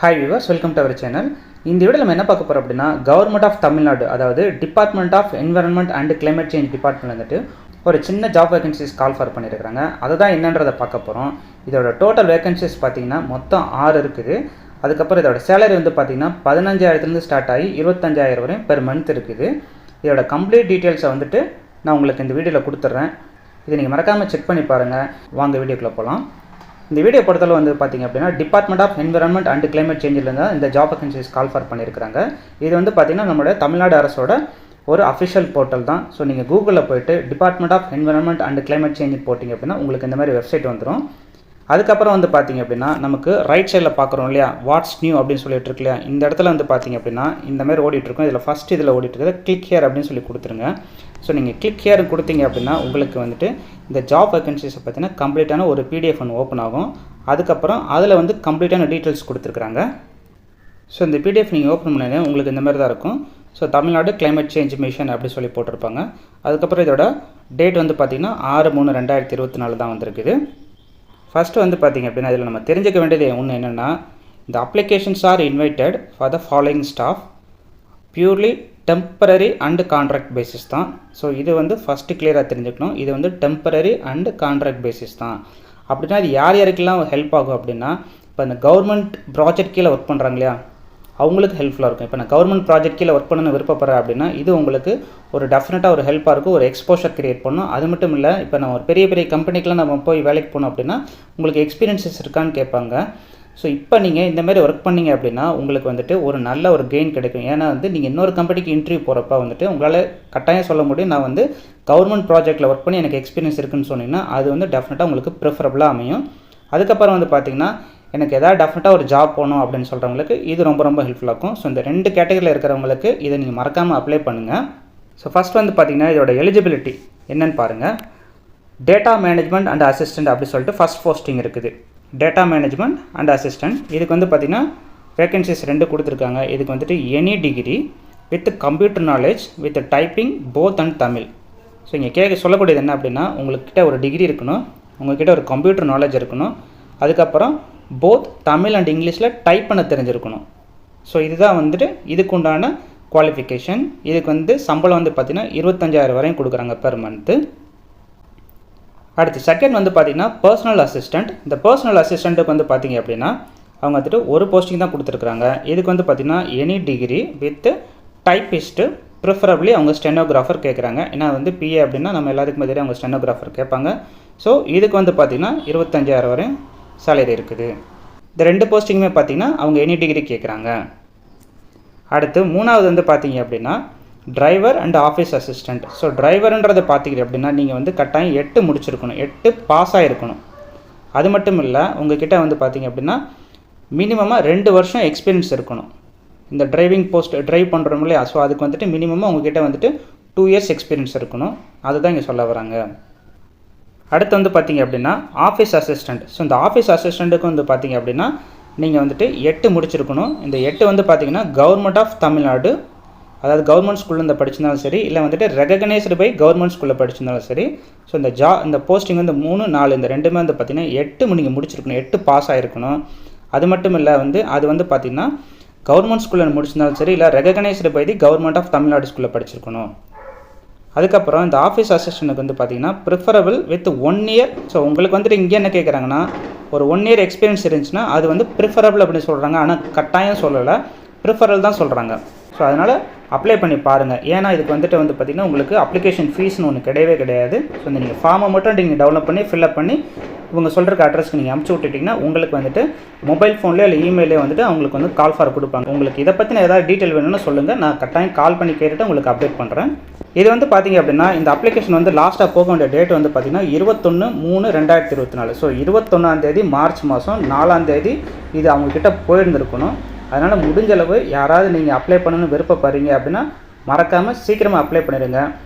Hi viewers, welcome to our channel. இந்த வீடியோல நம்ம என்ன பார்க்க போறோம் அப்படினா கவர்மெண்ட் ஆஃப் தமிழ்நாடு அதாவது department of environment and climate change டிபார்ட்மென்ட்ல வந்துட்டு ஒரு சின்ன ஜாப் வேகன்சிஸ் கால் ஃபார் பண்ணிருக்காங்க. அதுதான் என்னன்றதை பார்க்க போறோம். இதோட டோட்டல் வேகன்சிஸ் பாத்தீங்கன்னா மொத்தம் 6 இருக்குது. அதுக்கு அப்புறம் இதோட salary வந்து பாத்தீங்கன்னா 15000 ல இருந்து ஸ்டார்ட் ஆகி 25000 வரை per month இருக்குது. இதோட கம்ப்ளீட் டீடைல்ஸ் வந்துட்டு நான் உங்களுக்கு இந்த வீடியோல கொடுத்துறேன். இதை நீங்க மறக்காம செக் பண்ணி பாருங்க. வாங்க வீடியோக்குள்ள போலாம். இந்த வீடியோ பொறுத்தளவு வந்து பாத்தீங்க அப்படினா department of environment and climate சேஞ்சில இருந்து இந்த ஜாப் வேகன்சிஸ் கால் ஃபார் பண்ணிருக்காங்க. இது வந்து பாத்தீங்கன்னா நம்ம தமிழ்நாடு அரசோட ஒரு அபிஷியல் போர்ட்டல் தான். சோ நீங்க கூகுள்ல போய்ட்டு department of environment and climate change போடிங்க அப்படினா உங்களுக்கு இந்த மாதிரி வெப்சைட் வந்துரும். அதுக்கு அப்புறம் வந்து பாத்தீங்க அப்படினா நமக்கு ரைட் சைடுல பார்க்கறோம் இல்லையா வாட்ஸ் நியூ அப்படினு சொல்லிட்டு இருக்கு இல்லையா இந்த இடத்துல வந்து பாத்தீங்க அப்படினா இந்த மாதிரி ஓடிட்டு இருக்கும். இதுல ஃபர்ஸ்ட் இதுல ஓடிட்டு இருக்குது கிளிக் ஹியர் அப்படினு சொல்லி கொடுத்துருங்க. சோ நீங்க கிளிக் ஹியர் கொடுத்தீங்க அப்படினா உங்களுக்கு வந்துட்டு இந்த ஜாப் வேகன்சிஸ் பத்தின கம்ப்ளீட்டான ஒரு PDF ஒன்னு ஓபன் ஆகும். அதுக்கு அப்புறம் அதுல வந்து கம்ப்ளீட்டான டீடைல்ஸ் கொடுத்திருக்காங்க. சோ இந்த PDF நீங்க ஓபன் பண்ணீங்கன்னா உங்களுக்கு இந்த மாதிரி தான் இருக்கும். So Tamil Nadu climate change mission அப்படி சொல்லி போட்டுருப்பாங்க. அதுக்கு அப்புறம் இதோட டேட் வந்து பாத்தீங்கன்னா 6/3/2024 தான் வந்திருக்குது. ஃபர்ஸ்ட் வந்து பாத்தீங்க அப்படினா இதல நம்ம தெரிஞ்சுக்க வேண்டியது ஒன்னு என்னன்னா the applications are invited for the following staff purely temporary and contract basis தான். சோ இது வந்து ஃபர்ஸ்ட் கிளியரா தெரிஞ்சுக்கணும். இது வந்து temporary and contract basis தான். அப்படினா இது யார் யாருக்கெல்லாம் ஹெல்ப் ஆகும் அப்படினா இப்ப இந்த கவர்மெண்ட் ப்ராஜெக்ட் கீழ வர்க் பண்றாங்க இல்லையா அவங்களுக்கு ஹெல்ப்ஃபுல்லா இருக்கும். இப்ப நான் கவர்மெண்ட் ப்ராஜெக்ட் கீழ வர்க் பண்ணனும் விருப்பப்படுறேன் அப்படினா இது உங்களுக்கு ஒரு டெஃபினட்டா ஒரு ஹெல்ப்பா இருக்கும். ஒரு எக்ஸ்போஷர் கிரியேட் பண்ணும். அது மட்டும் இல்ல இப்ப நான் ஒரு பெரிய பெரிய கம்பெனிக்குலாம் நம்ம போய் வேலைக்கு போறோம் அப்படினா உங்களுக்கு எக்ஸ்பீரியன்சஸ் இருக்கான்னு கேட்பாங்க. சோ இப்போ நீங்க இந்த மாதிரி வர்க் பண்ணீங்க அப்படினா உங்களுக்கு வந்துட்டு ஒரு நல்ல ஒரு கெயின் கிடைக்கும். ஏனா வந்து நீங்க இன்னொரு கம்பெனிக்கு இன்டர்வியூ போறப்ப வந்துட்டு உங்களால கட்டாயம் சொல்ல முடியும் நான் வந்து கவர்மெண்ட் ப்ராஜெக்ட்ல வர்க் பண்ணி எனக்கு எக்ஸ்பீரியன்ஸ் இருக்குன்னு சொன்னீங்கன்னா அது வந்து டெஃபினட்டா உங்களுக்கு பிரெஃபரபிளா அமையும். அதுக்கு அப்புறம் வந்து பாத்தீங்கன்னா எனக்கு ஏதாவது டெஃபினட்டா ஒரு ஜாப் போணும் அப்படினு சொல்றவங்களுக்கு இது ரொம்ப ஹெல்ப்ஃபுல்லா இருக்கும். சோ இந்த ரெண்டு கேட்டகரியில இருக்கறவங்களுக்கு இத நீங்க மறக்காம அப்ளை பண்ணுங்க. சோ ஃபர்ஸ்ட் வந்து பாத்தீங்கன்னா இதோட எலிஜிபிலிட்டி என்னன்னு பாருங்க. டேட்டா மேனேஜ்மென்ட் அண்ட் அசிஸ்டன்ட் அப்படி சொல்லிட்டு ஃபர்ஸ்ட் போஸ்டிங் இருக்குது. டேட்டா மேனேஜ்மென்ட் அண்ட் அசிஸ்டன்ட் இதுக்கு வந்து பாத்தீங்கன்னா வேகன்சிஸ் ரெண்டு கொடுத்திருக்காங்க. இதுக்கு வந்துட்டு any degree with computer knowledge with typing both and Tamil. So இங்க சொல்லக்கூடியது என்ன அப்படினா உங்களுக்கு ஒரு டிகிரி இருக்கணும். உங்ககிட்ட ஒரு கம்ப்யூட்டர் நாலேஜ் இருக்கணும். அதுக்கு அப்புறம் both தமிழ் and இங்கிலீஷ்ல டைப் பண்ண தெரிஞ்சிருக்கணும். சோ இதுதான் வந்துட்டு இதுக்கு உண்டான குவாலிஃபிகேஷன். இதுக்கு வந்து சம்பளம் வந்து பாத்தீங்கன்னா 25000 வரை கொடுக்கறாங்க per month. அடுத்து செகண்ட் வந்து பாத்தீங்கன்னா பர்சனல் அசிஸ்டன்ட். இந்த பர்சனல் அசிஸ்டன்ட்க்கு வந்து பாத்தீங்க அப்படினா அவங்க வந்துட்டு ஒரு போஸ்டிங் தான் கொடுத்திருக்காங்க. இதுக்கு வந்து பாத்தீங்கன்னா any degree with typist preferably அவங்க ஸ்டெனோகிராஃபர் கேக்குறாங்க. ஏனா வந்து PA அப்படினா நம்ம எல்லாருக்கும் தெரியும் அவங்க ஸ்டெனோகிராஃபர் கேட்பாங்க. சோ இதுக்கு வந்து பாத்தீங்கன்னா 25000 வரை salary இருக்குது. இந்த ரெண்டு போஸ்டிங்குமே பாத்தீங்கன்னா அவங்க எனி டிகிரி கேக்குறாங்க. அடுத்து மூணாவது வந்து பாத்தீங்க அப்படினா driver and office assistant. So டிரைவர்ன்றத பாத்தீங்க அப்படினா நீங்க வந்து கட்டாயம் 8 முடிச்சிருக்கணும். 8 பாஸ் ஆயிருக்கணும். அது மட்டும் இல்ல உங்ககிட்ட வந்து பாத்தீங்க அப்படினா மினிமமா 2 வருஷம் எக்ஸ்பீரியன்ஸ் இருக்கணும். இந்த டிரைவிங் போஸ்ட் டிரைவ் பண்றோம் இல்லையா சோ அதுக்கு வந்துட்டு மினிமமா உங்ககிட்ட வந்துட்டு 2 இயர்ஸ் எக்ஸ்பீரியன்ஸ் இருக்கணும். அதுதான் இங்க சொல்ல வராங்க. அடுத்து வந்து பாத்தீங்க அப்படினா ஆபீஸ் அசிஸ்டன்ட். சோ இந்த ஆபீஸ் அசிஸ்டன்ட்க்கு வந்து பாத்தீங்க அப்படினா நீங்க வந்துட்டு 8 முடிச்சிருக்கணும். இந்த 8 வந்து பாத்தீங்கன்னா கவர்மெண்ட் ஆஃப் தமிழ்நாடு அதாவது கவர்மெண்ட் ஸ்கூல்ல இருந்து படிச்சிருந்தாலும் சரி இல்ல வந்துட்டு ரெகக்னைஸ்டு பை கவர்மெண்ட் ஸ்கூல்ல படிச்சிருந்தாலும் சரி சோ இந்த போஸ்டிங் வந்து 3 4 இந்த ரெண்டுமே வந்து பாத்தீங்கன்னா 8 நீங்க முடிச்சிருக்கணும். 8 பாஸ் ஆயிருக்கணும். அது மட்டும் இல்ல அது வந்து பாத்தீங்கன்னா கவர்மெண்ட் ஸ்கூல்ல முடிச்சிருந்தாலும் சரி இல்ல recognised by the government of Tamil Nadu ஸ்கூல்ல படிச்சிருக்கணும். அதுக்கு அப்புறம் இந்த ஆபீஸ் அசிஸ்டன்ட்க்கு வந்து பாத்தீங்கன்னா preferable with 1 year. சோ உங்களுக்கு வந்து இங்க என்ன கேக்குறாங்கன்னா ஒரு 1 year எக்ஸ்பீரியன்ஸ் இருந்துச்சுனா அது வந்து preferable அப்படி சொல்றாங்க. ஆனா கட்டாயம் சொல்லல. preferable தான் சொல்றாங்க. சோ அதனால அப்ளை பண்ணி பாருங்க. ஏனா இதுக்கு வந்து பாத்தீங்கன்னா உங்களுக்கு அப்ளிகேஷன் ஃபீஸ்னு ஒன்னு கிடையாது. சோ நீங்க ஃபார்மை மட்டும் நீங்க டவுன்லோட் பண்ணி fill up பண்ணி இவங்க சொல்ற அட்ரஸ்க்கு நீங்க அனுப்பிச்சு விட்டுட்டீங்கன்னா உங்களுக்கு வந்துட்டு மொபைல் ஃபோன்லயே இல்ல இமெயிலே வந்துட்டு உங்களுக்கு வந்து கால் ஃபார் கொடுப்பாங்க. உங்களுக்கு இத பத்தின ஏதாவது டீடைல் வேணும்னா சொல்லுங்க. நான் கட்டாயம் கால் பண்ணி கேட்டுட்டு உங்களுக்கு அப்டேட் பண்றேன். இது வந்து பாத்தீங்க அப்படினா இந்த அப்ளிகேஷன் வந்து லாஸ்டா போக வேண்டிய டேட் வந்து பாத்தீங்கன்னா 21/3/2024. சோ 21ஆம் தேதி மார்ச் மாசம் 4ஆம் தேதி இது அவங்க கிட்ட போயிருந்திருக்கணும். அதனால முடிஞ்ச அளவு யாராவது நீங்க அப்ளை பண்ணனும் விருப்பப்படுறீங்க அப்படினா மறக்காம சீக்கிரமா அப்ளை பண்ணிடுங்க.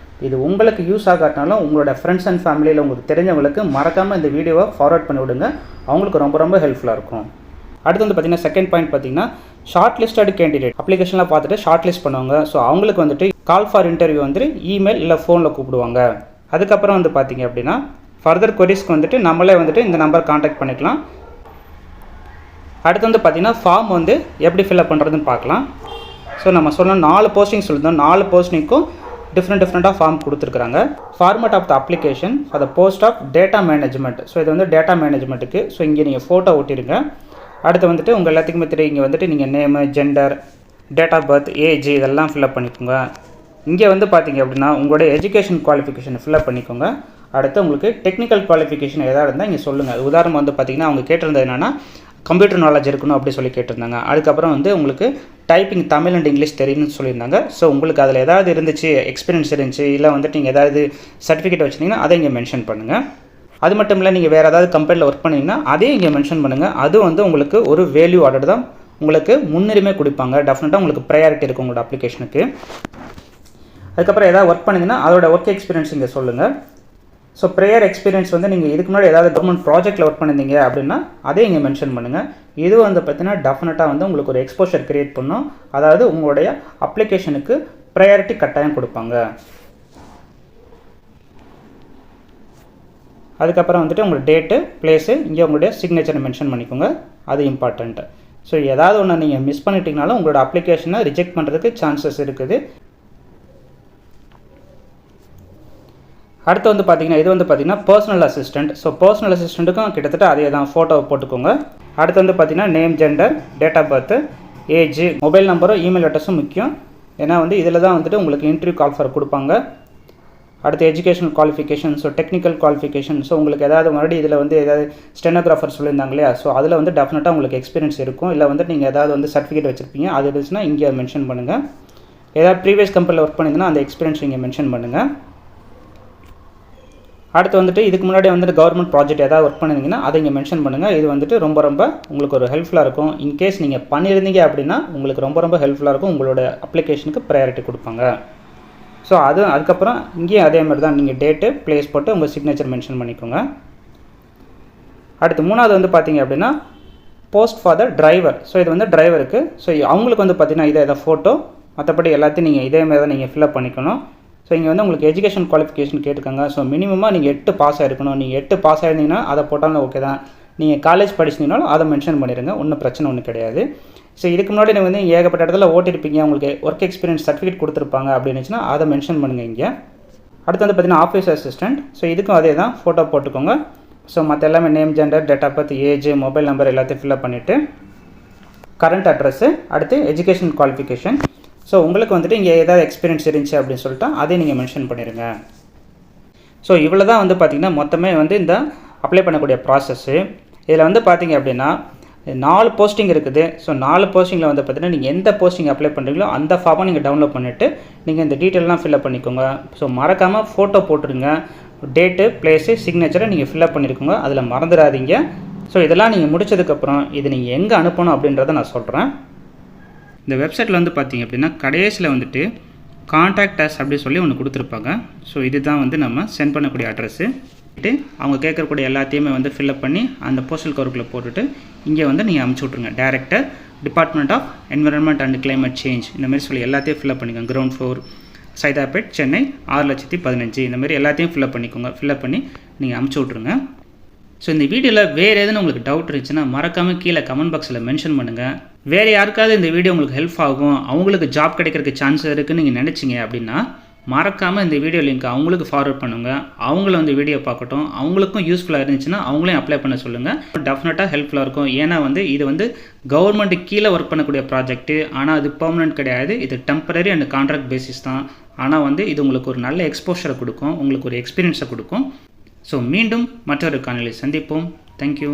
இது உங்களுக்கு யூஸ் ஆகாட்டாலும் உங்களோட ஃப்ரெண்ட்ஸ் அண்ட் ஃபேமிலில உங்களுக்கு தெரிஞ்சவங்களுக்கு மறக்காம இந்த வீடியோவை ஃபார்வர்ட் பண்ணி விடுங்க. அவங்களுக்கு ரொம்ப ஹெல்ப்ஃபுல்லா இருக்கும். அடுத்து வந்து பாத்தீங்கன்னா செகண்ட் பாயிண்ட் பாத்தீங்கன்னா ஷார்ட் லிஸ்டட் கேண்டிடேட் அப்ளிகேஷன்லாம் பார்த்துட்டு ஷார்ட் லிஸ்ட் பண்ணுவாங்க. சோ அவங்களுக்கு வந்துட்டு கால் ஃபார் இன்டர்வியூ வந்து இமெயில் இல்ல ஃபோன்ல கூப்பிடுவாங்க. அதுக்கு அப்புறம் வந்து பாத்தீங்க அப்படினா ஃபர்தர் queries வந்துட்டு நம்மளே வந்துட்டு இந்த நம்பர் கான்டாக்ட் பண்ணிக்கலாம். அடுத்து வந்து பார்த்திங்கன்னா ஃபார்ம் வந்து எப்படி ஃபில்அப் பண்ணுறதுன்னு பார்க்கலாம். ஸோ நம்ம சொன்ன 4 போஸ்டிங் சொல்லியிருந்தோம். 4 போஸ்டிங்க்கும் டிஃப்ரெண்ட்டாக ஃபார்ம் கொடுத்துருக்காங்க. Format of the application for the post of data management. So இது வந்து டேட்டா மேனேஜ்மெண்ட்டுக்கு. ஸோ இங்கே நீங்கள் ஃபோட்டோ ஒட்டிடுங்க. அடுத்து வந்துட்டு உங்கள் எல்லாத்துக்குமே தெரியும், இங்கே வந்துட்டு நீங்கள் name, gender, date of birth, age இதெல்லாம் ஃபில்அப் பண்ணிக்கோங்க. இங்கே வந்து பார்த்திங்க அப்படின்னா உங்களுடைய எஜுகேஷன் குவாலிஃபிகேஷன் ஃபில்அப் பண்ணிக்கோங்க. அடுத்து உங்களுக்கு டெக்னிக்கல் குவாலிஃபிகேஷன் எதாவது இருந்தால் இங்கே சொல்லுங்கள். உதாரணம் வந்து பார்த்திங்கன்னா அவங்க கேட்டிருந்தது என்னென்னா கம்ப்யூட்டர் நாலேஜ் இருக்கணும் அப்படி சொல்லி கேட்டிருந்தாங்க. அதுக்கப்புறம் வந்து உங்களுக்கு டைப்பிங் தமிழ் அண்ட் இங்கிலீஷ் தெரியும்னு சொல்லியிருந்தாங்க. ஸோ உங்களுக்கு அதில் ஏதாவது இருந்துச்சு, எக்ஸ்பீரியன்ஸ் இருந்துச்சு, இல்லை வந்துட்டு நீங்கள் ஏதாவது சர்டிஃபிகேட் வச்சுருந்தீங்கன்னா அதை இங்கே மென்ஷன் பண்ணுங்கள். அது மட்டும் இல்லை, நீங்கள் வேறு ஏதாவது கம்பெனியில் ஒர்க் பண்ணிங்கன்னா அதே இங்கே மென்ஷன் பண்ணுங்கள். அது வந்து உங்களுக்கு ஒரு வேல்யூ ஆர்டர் தான், உங்களுக்கு முன்னுரிமை கொடுப்பாங்க. டெஃபினட்டாக உங்களுக்கு ப்ரையாரிட்டி இருக்கும் உங்களோட அப்ளிகேஷனுக்கு. அதுக்கப்புறம் ஏதாவது ஒர்க் பண்ணிங்கன்னா அதோட ஒர்க் எக்ஸ்பீரியன்ஸ் இங்கே சொல்லுங்கள். ஸோ ப்ரேயர் எக்ஸ்பீரியன்ஸ் வந்து நீங்கள் இதுக்கு முன்னாடி ஏதாவது கவர்மெண்ட் ப்ராஜெக்ட்டில் ஒர்க் பண்ணியிருந்தீங்க அப்படின்னா அதே இங்கே மென்ஷன் பண்ணுங்கள். இது வந்து பார்த்தீங்கன்னா டெஃபினட்டாக வந்து உங்களுக்கு ஒரு எக்ஸ்போஷர் க்ரியேட் பண்ணும். அதாவது உங்களுடைய அப்ளிகேஷனுக்கு ப்ரையாரிட்டி கட்டாயம் கொடுப்பாங்க. அதுக்கப்புறம் வந்துட்டு உங்களோட டேட்டு, பிளேஸு, இங்கே உங்களுடைய சிக்னேச்சரை மென்ஷன் பண்ணிக்கோங்க. அது இம்பார்ட்டண்ட்டு. ஸோ ஏதாவது ஒன்று நீங்கள் மிஸ் பண்ணிட்டீங்கனாலும் உங்களோட அப்ளிகேஷனை ரிஜெக்ட் பண்ணுறதுக்கு சான்சஸ் இருக்குது. அடுத்து வந்து பார்த்திங்கன்னா இது வந்து பார்த்திங்கன்னா பர்சனல் அசிஸ்டண்ட். ஸோ பர்சனல் அசிஸ்டண்ட்டுக்கும் கிட்டத்தட்ட அதே தான், ஃபோட்டோவை போட்டுக்கோங்க. அடுத்து வந்து பார்த்திங்கன்னா name, gender, date of birth, age, mobile நம்பரும் இமெயில் அட்ரஸும் முக்கியம். ஏன்னா வந்து இதில் தான் வந்துட்டு உங்களுக்கு இன்டர்வியூ கால் ஃபார் கொடுப்பாங்க. அடுத்து educational qualification, so technical qualification. So உங்களுக்கு ஏதாவது மறுபடியும் இதில் வந்து ஏதாவது ஸ்டெனோகிராஃபர் சொல்லியிருந்தாங்க இல்லையா, ஸோ அதில் வந்து டெஃபினட்டாக உங்களுக்கு எக்ஸ்பீரியன்ஸ் இருக்கும். இல்லை வந்து நீங்கள் ஏதாவது வந்து சர்டிஃபிகேட் வச்சுருப்பீங்க, அது இருந்துச்சுன்னா இங்கே மென்ஷன் பண்ணுங்கள். ஏதாவது ப்ரீவியஸ் கம்பெனியில் ஒர்க் பண்ணியிருந்தீங்கன்னா அந்த எக்ஸ்பீரியன்ஸ் இங்கே மென்ஷன் பண்ணுங்கள். அடுத்து வந்துட்டு இதுக்கு முன்னாடி வந்துட்டு கவர்மெண்ட் ப்ராஜெக்ட் ஏதாவது ஒர்க் பண்ணியிருந்தீங்கன்னா அதை இங்கே மென்ஷன் பண்ணுங்கள். இது வந்துட்டு ரொம்ப உங்களுக்கு ஒரு ஹெல்ப்ஃபுல்லாக இருக்கும். இன்கேஸ் நீங்கள் பண்ணியிருந்தீங்க அப்படின்னா உங்களுக்கு ரொம்ப ஹெல்ப்ஃபுல்லாக இருக்கும். உங்களோட அப்ளிகேஷனுக்கு ப்ரையாரிட்டி கொடுப்பாங்க. ஸோ அதுக்கப்புறம் இங்கேயும் அதே மாதிரி தான், நீங்கள் டேட்டு, பிளேஸ் போட்டு உங்கள் சிக்னேச்சர் மென்ஷன் பண்ணிக்கோங்க. அடுத்து மூணாவது வந்து பார்த்தீங்க அப்படின்னா post for the driver. So இது வந்து டிரைவருக்கு. ஸோ அவங்களுக்கு வந்து பார்த்தீங்கன்னா இதை ஃபோட்டோ, மற்றபடி எல்லாத்தையும் நீங்கள் இதே மாதிரி தான் நீங்கள் ஃபில்அப் பண்ணிக்கணும். ஸோ இங்கே வந்து உங்களுக்கு எஜுகேஷன் குவாலிஃபிகேஷன் கேட்டுக்காங்க. ஸோ மினிமமாக நீங்கள் 8 பாஸ் ஆகிருக்கணும். நீங்கள் 8 பாஸ் ஆகிருந்தீங்கன்னா அதை போட்டாலும் ஓகே தான். நீங்கள் காலேஜ் படிச்சிருந்தீங்கனாலும் அதை மென்ஷன் பண்ணிடுங்க, ஒன்றும் பிரச்சனை ஒன்றும் கிடையாது. ஸோ இதுக்கு முன்னாடி நீங்கள் வந்து ஏகப்பட்ட இடத்துல ஓட்டிருப்பீங்க, உங்களுக்கு ஒர்க் எக்ஸ்பீரியன்ஸ் சர்டிஃபிகேட் கொடுத்துருப்பாங்க அப்படின்னுச்சுன்னா அதை மென்ஷன் பண்ணுங்கள் இங்கே. அடுத்து வந்து பார்த்தீங்கன்னா ஆஃபீஸ் அசிஸ்டன்ட். ஸோ இதுக்கும் அதே தான், ஃபோட்டோ போட்டுக்கோங்க. ஸோ மற்ற எல்லாமே name, gender, date of birth, age, mobile number எல்லாத்தையும் ஃபில்அப் பண்ணிவிட்டு கரண்ட் அட்ரஸ்ஸு, அடுத்து எஜுகேஷன் குவாலிஃபிகேஷன். ஸோ உங்களுக்கு வந்துட்டு இங்கே ஏதாவது எக்ஸ்பீரியன்ஸ் இருந்துச்சு அப்படின்னு சொல்லிட்டு அதே நீங்கள் மென்ஷன் பண்ணிடுங்க. ஸோ இவ்வளோ தான் வந்து பார்த்திங்கன்னா மொத்தமே வந்து இந்த அப்ளை பண்ணக்கூடிய ப்ராசஸ்ஸு. இதில் வந்து பார்த்திங்க அப்படின்னா 4 போஸ்டிங் இருக்குது. ஸோ 4 போஸ்டிங்கில் வந்து பார்த்திங்கன்னா நீங்கள் எந்த போஸ்டிங் அப்ளை பண்ணுறீங்களோ அந்த ஃபார்மை நீங்கள் டவுன்லோட் பண்ணிவிட்டு நீங்கள் இந்த டீட்டெயிலாம் ஃபில்அப் பண்ணிக்கோங்க. ஸோ மறக்காமல் ஃபோட்டோ போட்டுருங்க. டேட்டு, பிளேஸு, சிக்னேச்சரை நீங்கள் ஃபில்அப் பண்ணியிருக்கோங்க, அதில் மறந்துடாதீங்க. ஸோ இதெல்லாம் நீங்கள் முடிச்சதுக்கப்புறம் இது நீங்கள் எங்கே அனுப்பணும் அப்படின்றத நான் சொல்கிறேன். இந்த வெப்சைட்டில் வந்து பார்த்திங்க அப்படின்னா கடைசியில் வந்துட்டு கான்டாக்ட் அஸ் அப்படி சொல்லி ஒன்று கொடுத்துருப்பாங்க. ஸோ இதுதான் வந்து நம்ம சென்ட் பண்ணக்கூடிய அட்ரஸ்ஸு. அவங்க கேட்கக்கூடிய எல்லாத்தையுமே வந்து ஃபில்அப் பண்ணி அந்த போஸ்டல் கவருக்குள்ளே போட்டுட்டு இங்கே வந்து நீங்கள் அனுப்பிச்சி விட்ருங்க. Director, department of environment and climate change, இந்தமாதிரி சொல்லி எல்லாத்தையும் ஃபில்அப் பண்ணிக்கோங்க. கிரவுண்ட் ஃப்ளோர், சைதாப்பேட், சென்னை 6,15,000 இந்தமாதிரி எல்லாத்தையும் ஃபில்அப் பண்ணிக்கோங்க. ஃபில்அப் பண்ணி நீங்கள் அனுப்பிச்சி விட்ருங்க. ஸோ இந்த வீடியோவில் வேறு எதுன்னு உங்களுக்கு டவுட் இருந்துச்சுன்னா மறக்காமல் கீழே கமெண்ட் பாக்ஸில் மென்ஷன் பண்ணுங்கள். வேறு யாருக்காவது இந்த வீடியோ உங்களுக்கு ஹெல்ப் ஆகும், அவங்களுக்கு ஜாப் கிடைக்கிறதுக்கு சான்ஸ் இருக்குதுன்னு நீங்கள் நினச்சிங்க அப்படின்னா மறக்காமல் இந்த வீடியோ லிங்க் அவங்களுக்கு ஃபார்வர்ட் பண்ணுங்கள். அவங்களும் வந்து வீடியோ பார்க்கட்டும், அவங்களுக்கும் யூஸ்ஃபுல்லாக இருந்துச்சுன்னா அவங்களையும் அப்ளை பண்ண சொல்லுங்கள். டெஃபினட்டாக ஹெல்ப்ஃபுல்லாக இருக்கும். ஏன்னா வந்து இது வந்து கவர்மெண்ட்டு கீழே ஒர்க் பண்ணக்கூடிய ப்ராஜெக்ட்டு. ஆனால் அது பெர்மனன்ட் கிடையாது, இது டெம்பரரி அண்ட் கான்ட்ராக்ட் பேசிஸ் தான். ஆனால் வந்து இது உங்களுக்கு ஒரு நல்ல எக்ஸ்போஷரை கொடுக்கும், உங்களுக்கு ஒரு எக்ஸ்பீரியன்ஸை கொடுக்கும். ஸோ மீண்டும் மற்றொரு காணொளியில் சந்திப்போம். தேங்க்யூ.